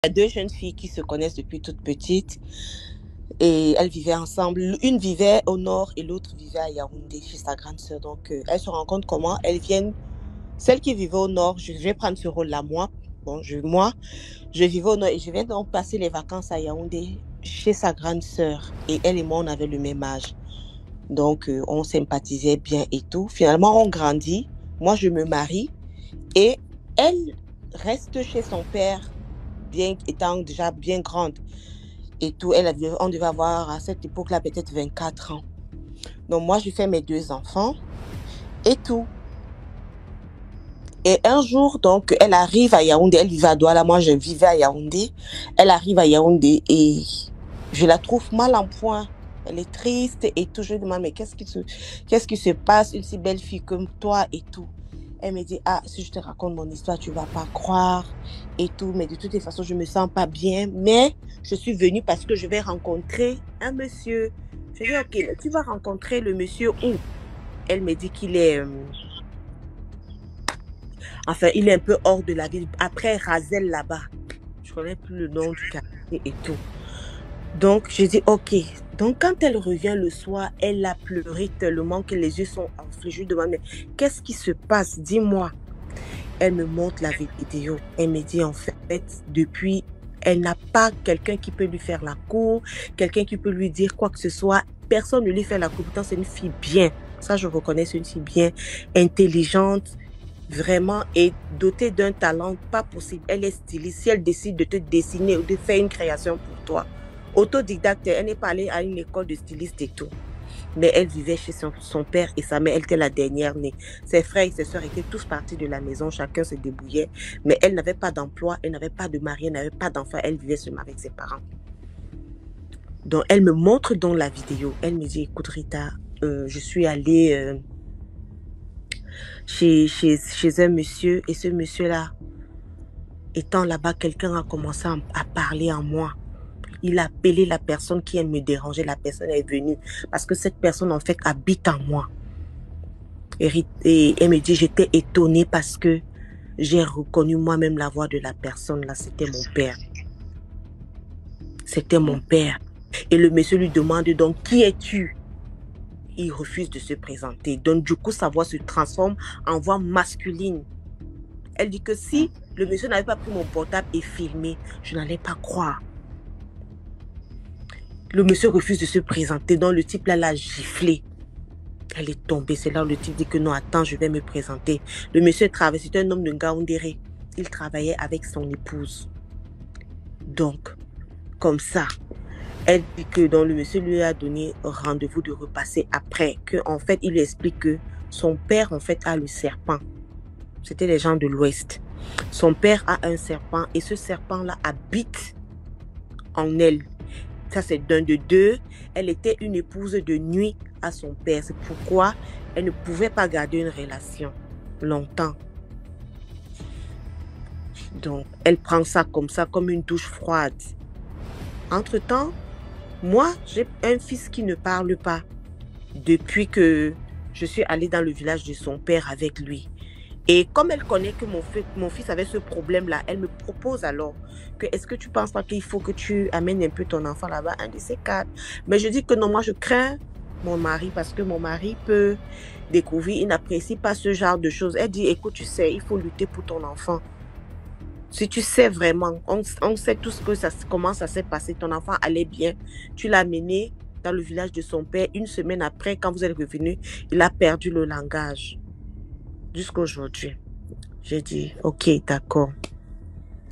Il y a deux jeunes filles qui se connaissent depuis toute petite et elles vivaient ensemble. Une vivait au nord et l'autre vivait à Yaoundé chez sa grande sœur. Donc, elles se rencontrent comment? Elles viennent. Celle qui vivait au nord, je vais prendre ce rôle-là, moi. Bon, moi, je vivais au nord et je viens donc passer les vacances à Yaoundé chez sa grande sœur. Et elle et moi, on avait le même âge. Donc, on sympathisait bien et tout. Finalement, on grandit. Moi, je me marie et elle reste chez son père, bien étant déjà bien grande et tout. On devait avoir à cette époque-là peut-être 24 ans. Donc, moi, je fais mes deux enfants et tout. Et un jour, donc, elle arrive à Yaoundé. Elle vivait à Douala. Moi, je vivais à Yaoundé. Elle arrive à Yaoundé et je la trouve mal en point. Elle est triste et tout. Je lui demande, mais qu'est-ce qui se passe? Une si belle fille comme toi et tout. Elle me dit, ah, si je te raconte mon histoire, tu vas pas croire et tout. Mais de toutes les façons, je me sens pas bien. Mais je suis venue parce que je vais rencontrer un monsieur. Je dis, ok, mais tu vas rencontrer le monsieur où? Elle me dit qu'il est... Enfin, il est un peu hors de la ville. Après Razel là-bas. Je connais plus le nom du quartier et tout. Donc, j'ai dit, ok. Donc, quand elle revient le soir, elle a pleuré tellement que les yeux sont enflés. Je lui demande, mais qu'est-ce qui se passe? Dis-moi. Elle me montre la vidéo. Elle me dit, en fait, depuis, elle n'a pas quelqu'un qui peut lui faire la cour, quelqu'un qui peut lui dire quoi que ce soit. Personne ne lui fait la cour. Pourtant, c'est une fille bien. Ça, je reconnais, c'est une fille bien, intelligente, vraiment, et dotée d'un talent pas possible. Elle est styliste. Si elle décide de te dessiner ou de faire une création pour toi, autodidacte, elle n'est pas allée à une école de styliste et tout. Mais elle vivait chez son père et sa mère, elle était la dernière née. Ses frères et ses sœurs étaient tous partis de la maison, chacun se débrouillait. Mais elle n'avait pas d'emploi, elle n'avait pas de mari, elle n'avait pas d'enfant, elle vivait seulement avec ses parents. Donc, elle me montre dans la vidéo. Elle me dit, écoute Rita, je suis allée chez un monsieur et ce monsieur-là, étant là-bas, quelqu'un a commencé à parler en moi. Il a appelé la personne qui me dérangeait, la personne est venue parce que cette personne en fait habite en moi. Et elle me dit, j'étais étonnée parce que j'ai reconnu moi-même la voix de la personne là, c'était mon père. C'était mon père. Et le monsieur lui demande donc, qui es-tu? Il refuse de se présenter. Donc du coup, sa voix se transforme en voix masculine. Elle dit que si le monsieur n'avait pas pris mon portable et filmé, je n'allais pas croire. Le monsieur refuse de se présenter, donc le type là l'a giflé. Elle est tombée, c'est là où le type dit que non, attends, je vais me présenter. Le monsieur travaillait, c'était un homme de Ngaoundéré. Il travaillait avec son épouse. Donc, comme ça, elle dit que donc, le monsieur lui a donné rendez-vous de repasser après. Que en fait, il lui explique que son père, en fait, a le serpent. C'était les gens de l'Ouest. Son père a un serpent et ce serpent-là habite en elle. Ça, c'est d'un de deux. Elle était une épouse de nuit à son père. C'est pourquoi elle ne pouvait pas garder une relation longtemps. Donc, elle prend ça comme une douche froide. Entre-temps, moi, j'ai un fils qui ne parle pas depuis que je suis allée dans le village de son père avec lui. Et comme elle connaît que mon fils avait ce problème-là, elle me propose alors que est-ce que tu penses pas qu'il faut que tu amènes un peu ton enfant là-bas, un de ces quatre. Mais je dis que non, moi je crains mon mari parce que mon mari peut découvrir, il n'apprécie pas ce genre de choses. Elle dit, écoute, tu sais, il faut lutter pour ton enfant. Si tu sais vraiment, on sait tout comment ça s'est passé, ton enfant allait bien, tu l'as amené dans le village de son père, une semaine après, quand vous êtes revenu, il a perdu le langage. Jusqu'à aujourd'hui. J'ai dit, ok, d'accord.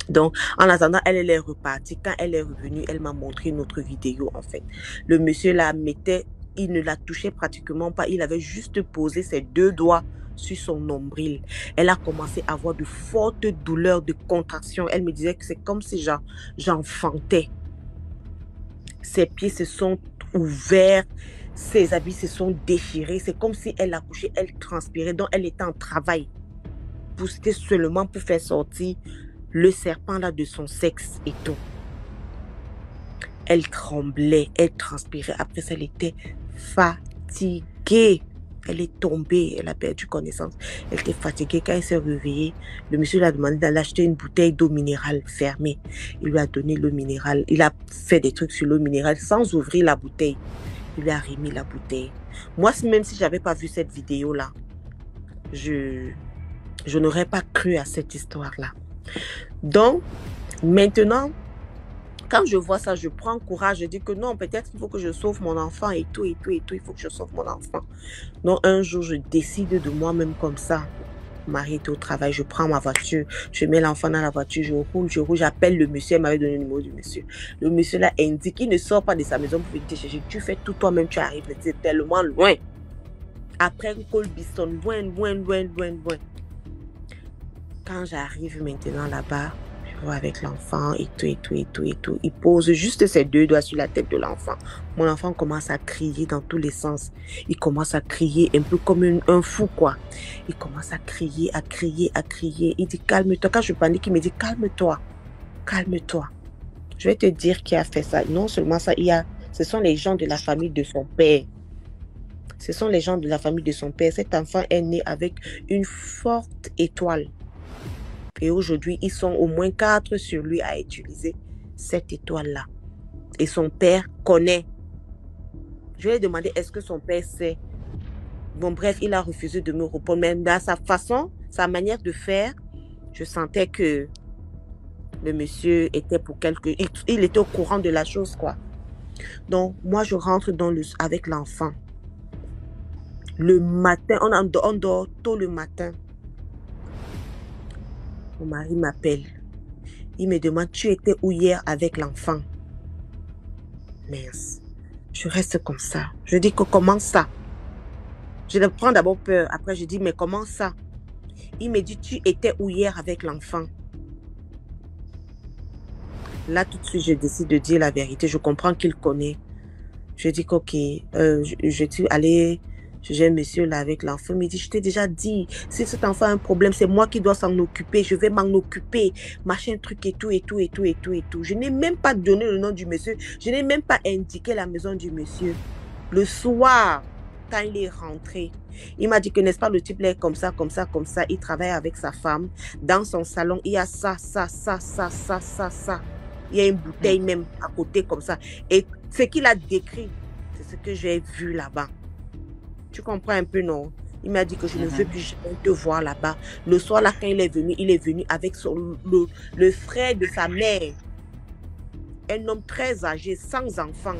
Donc, en attendant, elle est repartie. Quand elle est revenue, elle m'a montré une autre vidéo, en fait. Le monsieur la mettait, il ne la touchait pratiquement pas. Il avait juste posé ses deux doigts sur son nombril. Elle a commencé à avoir de fortes douleurs, de contractions. Elle me disait que c'est comme si j'enfantais. Ses pieds se sont ouverts. Ses habits se sont déchirés. C'est comme si elle accouchait, elle transpirait. Donc, elle était en travail. C'était seulement pour faire sortir le serpent là de son sexe et tout. Elle tremblait, elle transpirait. Après ça, elle était fatiguée. Elle est tombée, elle a perdu connaissance. Elle était fatiguée. Quand elle s'est réveillée, le monsieur lui a demandé d'aller acheter une bouteille d'eau minérale fermée. Il lui a donné l'eau minérale. Il a fait des trucs sur l'eau minérale sans ouvrir la bouteille. Il lui a remis la bouteille. Moi, même si je n'avais pas vu cette vidéo-là, je n'aurais pas cru à cette histoire-là. Donc, maintenant, quand je vois ça, je prends courage. Je dis que non, peut-être qu'il faut que je sauve mon enfant et tout, et tout, et tout. Il faut que je sauve mon enfant. Donc, un jour, je décide de moi-même comme ça. Mon mari était au travail, je prends ma voiture, je mets l'enfant dans la voiture, je roule, j'appelle le monsieur, elle m'avait donné le numéro du monsieur. Le monsieur là indique qu'il ne sort pas de sa maison pour venir te chercher. Tu fais tout toi-même, tu arrives, c'est tellement loin. Après Colbiston, loin. Quand j'arrive maintenant là-bas, je vois avec l'enfant et tout. Il pose juste ses deux doigts sur la tête de l'enfant. Mon enfant commence à crier dans tous les sens. Il commence à crier un peu comme un fou, quoi. Il commence à crier. Il dit calme-toi. Quand je panique, il me dit calme-toi. Je vais te dire qui a fait ça. Non seulement ça, ce sont les gens de la famille de son père. Cet enfant est né avec une forte étoile. Et aujourd'hui, ils sont au moins 4 sur lui à utiliser cette étoile-là. Et son père connaît. Je lui ai demandé, est-ce que son père sait? Bon, bref, il a refusé de me répondre. Même dans sa façon, sa manière de faire, je sentais que le monsieur était pour il était au courant de la chose, quoi. Donc, moi, je rentre avec l'enfant. Le matin, on dort tôt le matin. Mon mari m'appelle. Il me demande, tu étais où hier avec l'enfant? Mince. Je reste comme ça. Je dis que comment ça? Je prends d'abord peur. Après, je dis, mais comment ça? Il me dit, tu étais où hier avec l'enfant? Là, tout de suite, je décide de dire la vérité. Je comprends qu'il connaît. Je dis qu'ok, je suis allée... J'ai un monsieur là avec l'enfant, il me dit, je t'ai déjà dit, si cet enfant a un problème, c'est moi qui dois s'en occuper, je vais m'en occuper, machin truc et tout. Je n'ai même pas donné le nom du monsieur, je n'ai même pas indiqué la maison du monsieur. Le soir, quand il est rentré, il m'a dit que, n'est-ce pas, le type là est comme ça, il travaille avec sa femme, dans son salon, il y a ça. Il y a une bouteille même à côté comme ça. Et ce qu'il a décrit, c'est ce que j'ai vu là-bas. Tu comprends un peu, non? Il m'a dit que je ne veux plus jamais te voir là-bas. Le soir, là, quand il est venu avec le frère de sa mère. Un homme très âgé, sans enfant.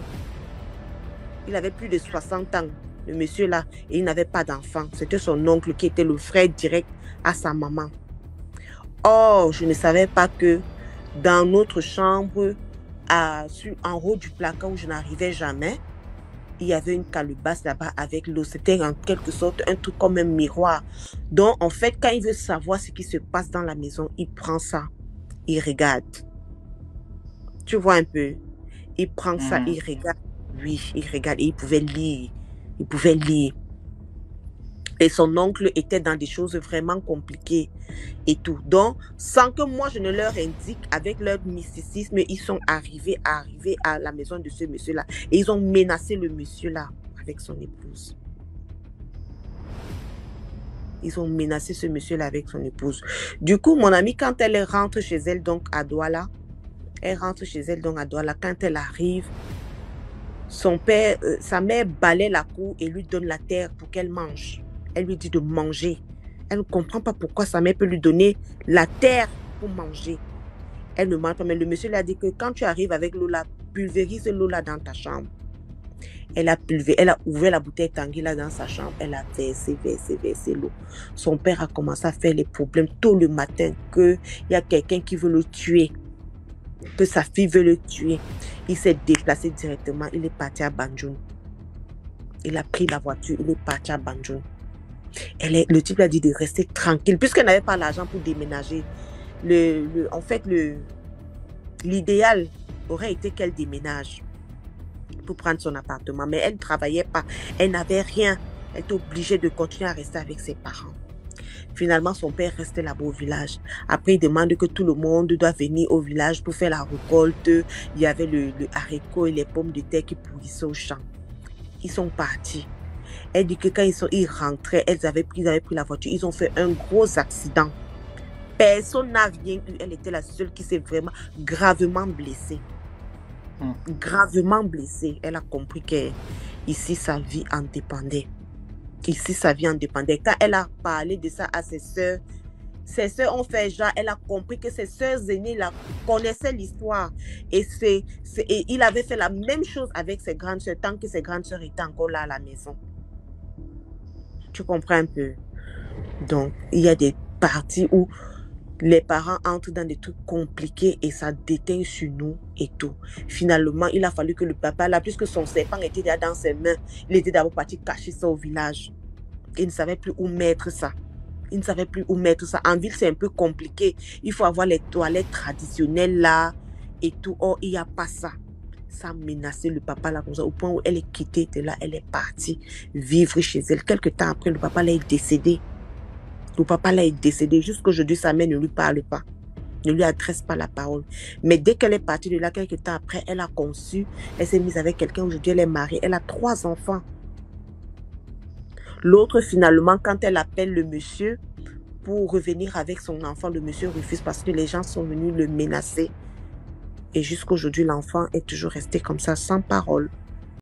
Il avait plus de 60 ans, le monsieur là, et il n'avait pas d'enfant. C'était son oncle qui était le frère direct à sa maman. Or, je ne savais pas que dans notre chambre, en haut du placard où je n'arrivais jamais, il y avait une calebasse là-bas avec l'eau. C'était en quelque sorte un truc comme un miroir. Donc, en fait, quand il veut savoir ce qui se passe dans la maison, il prend ça, il regarde. Tu vois un peu? Il prend ça, il regarde. Oui, il regarde et il pouvait lire. Et son oncle était dans des choses vraiment compliquées et tout. Donc, sans que moi je ne leur indique, avec leur mysticisme, ils sont arrivés à la maison de ce monsieur-là. Et ils ont menacé le monsieur-là avec son épouse. Ils ont menacé ce monsieur-là avec son épouse. Du coup, mon amie, quand elle rentre chez elle, donc à Douala, quand elle arrive, son père, sa mère balaie la cour et lui donne la terre pour qu'elle mange. Elle lui dit de manger. Elle ne comprend pas pourquoi sa mère peut lui donner la terre pour manger. Elle ne mange pas, mais le monsieur lui a dit que quand tu arrives avec l'eau là, pulvérise l'eau là dans ta chambre. Elle a ouvert la bouteille Tanguy là dans sa chambre. Elle a versé l'eau. Son père a commencé à faire les problèmes tôt le matin qu'il y a quelqu'un qui veut le tuer. Que sa fille veut le tuer. Il s'est déplacé directement. Il est parti à Banjul. Il a pris la voiture. Il est parti à Banjul. Le type lui a dit de rester tranquille. Puisqu'elle n'avait pas l'argent pour déménager. En fait, l'idéal aurait été qu'elle déménage pour prendre son appartement. Mais elle ne travaillait pas. Elle n'avait rien. Elle était obligée de continuer à rester avec ses parents. Finalement, son père restait là-bas au village. Après, il demande que tout le monde doit venir au village pour faire la récolte. Il y avait le haricot et les pommes de terre qui pourrissaient au champ. Ils sont partis. Elle dit que quand ils rentraient, ils avaient pris la voiture, ils ont fait un gros accident. Personne n'a rien eu. Elle était la seule qui s'est vraiment gravement blessée. Gravement blessée. Elle a compris que ici, sa vie en dépendait. Ici, sa vie en dépendait. Quand elle a parlé de ça à ses sœurs ont fait genre, elle a compris que ses sœurs aînées là, connaissaient l'histoire. Et il avait fait la même chose avec ses grandes sœurs, tant que ses grandes sœurs étaient encore là à la maison. Tu comprends un peu? Donc, il y a des parties où les parents entrent dans des trucs compliqués et ça déteint sur nous et tout. Finalement, il a fallu que le papa, là, puisque son serpent était déjà dans ses mains, il était d'abord parti cacher ça au village. Il ne savait plus où mettre ça. Il ne savait plus où mettre ça. En ville, c'est un peu compliqué. Il faut avoir les toilettes traditionnelles là et tout. Or, il n'y a pas ça. Ça a menacé le papa là comme ça, au point où elle est quittée de là, elle est partie vivre chez elle. Quelque temps après, le papa là est décédé. Le papa là est décédé. Jusqu'aujourd'hui, sa mère ne lui parle pas. Ne lui adresse pas la parole. Mais dès qu'elle est partie de là, quelques temps après, elle a conçu. Elle s'est mise avec quelqu'un. Aujourd'hui, elle est mariée. Elle a 3 enfants. L'autre, finalement, quand elle appelle le monsieur pour revenir avec son enfant, le monsieur refuse parce que les gens sont venus le menacer. Et jusqu'aujourd'hui, l'enfant est toujours resté comme ça, sans parole.